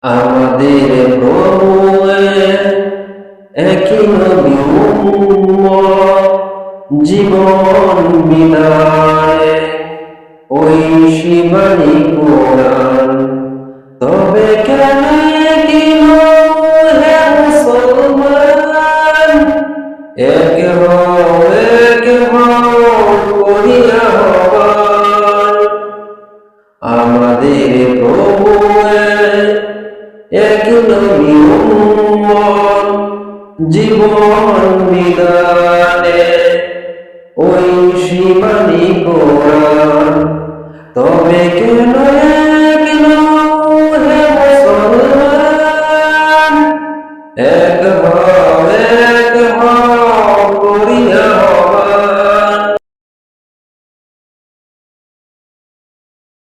আমাদের প্রভু একই নবী উম্মত, জীবন বিদায় ওই শিবানী কোরআন। তবে কেন কিন হে মুসলমান, এক করিয়া হবান। আমাদের প্রভু এক নবী উম্মত, জীবন বিদানে ওই শিবানী কোরআন। তবে কেন